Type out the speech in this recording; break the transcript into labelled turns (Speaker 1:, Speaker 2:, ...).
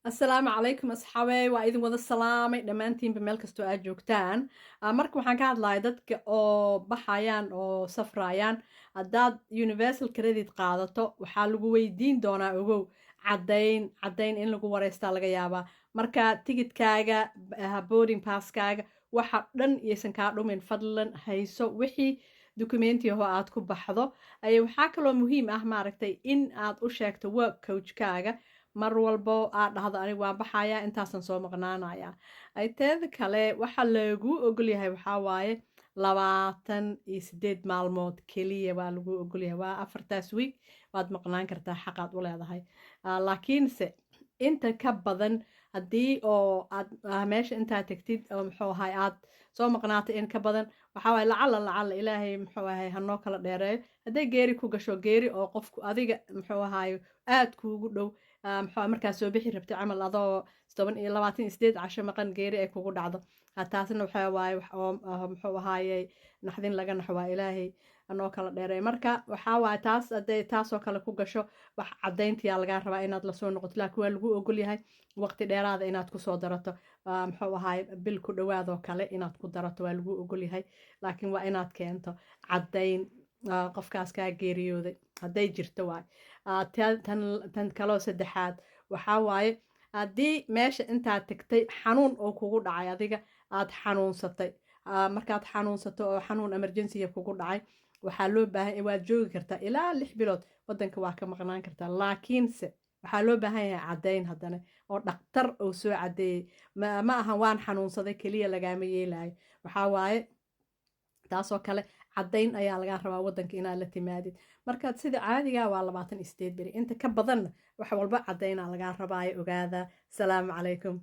Speaker 1: السلام عليكم أصحابي waa idin wada salaamay dhammaantiinba meel kastoo aad joogtaan marka waxaan ka hadlayaa dadka oo baxayaan oo safrayaan haddaad universal credit qaadato waxaa lagu weydiin doonaa ogow caddayn in lagu wareystaa laga yaabaa marka tigidkaaga boarding passkaaga waxa dhan iyaysan kaa dhumin fadlan hayso wixii dukumenti ahoo aad ku baxdo waxaa kaloo muhiim ah maaragtay in aad u sheegto work coachkaaga mar walbo aad dhahdo aniga waan baxayaa intaasan soo maqnaanayaa teeda kale waxa lagu ogolyahay waxaa waaye 28 maalmood keliya waa lagu ogolyahay waa 4taas week waad maqnaan kartaa xaqaad u leedahay laakiinse inta ka badan haddii oo aad meesha intaa tagtid oo muxuu ahay aad soo maqnaatay in ka badan waxaa waaye lacala ilaahay muxuu ahay hanoo kala dheereeyo hadday geeri ku gasho geeri oo qofku adiga muxuu ahayo aad kuugu dhow muxuu markaas soo bixi rabtay camal adoo 28 casho maqan geeri ay kugu dhacdo taasna waxa waaye muxuu ahaayey naxdin laga naxo waa ilaahay anoo kala dheereey marka waxaa waaye taas hadday taasoo kale ku gasho wax caddayntiyaa lagaa rabaa inaad lasoo noqoto laakiin waa lagu ogol yahay waqti dheeraada inaad kusoo darato muxuu ahaay bil ku dhowaadoo kale inaad ku darato waa lagu ogol yahay laakiin waa inaad keento caddayn qofkaas kaa geeriyooday hadday jirto waay tan kaloo saddexaad waxaa waaye haddii meesha intaad tagtay xanuun oo kugu dhacay adiga aad xanuunsatay markaad xanuunsato oo xanuun emergency kugu dhacay waxaa loo baahan waad joogi kartaa ilaa 6 bilood wadanka waa ka maqnaan kartaa laakiinse waxaa loo baahan yahay caddayn haddana oo dhaktar oo soo caddeeyey ma ahan waan xanuunsaday keliya lagaama yeelayo waxaa waaye taasoo kale caddayn ayaa lagaa rabaa wadanka inaad la timaadid markaad sida caadiga waa 28 beri inta ka badanna wax walba caddaynaa lagaa rabaayo ogaada salaamu calaykum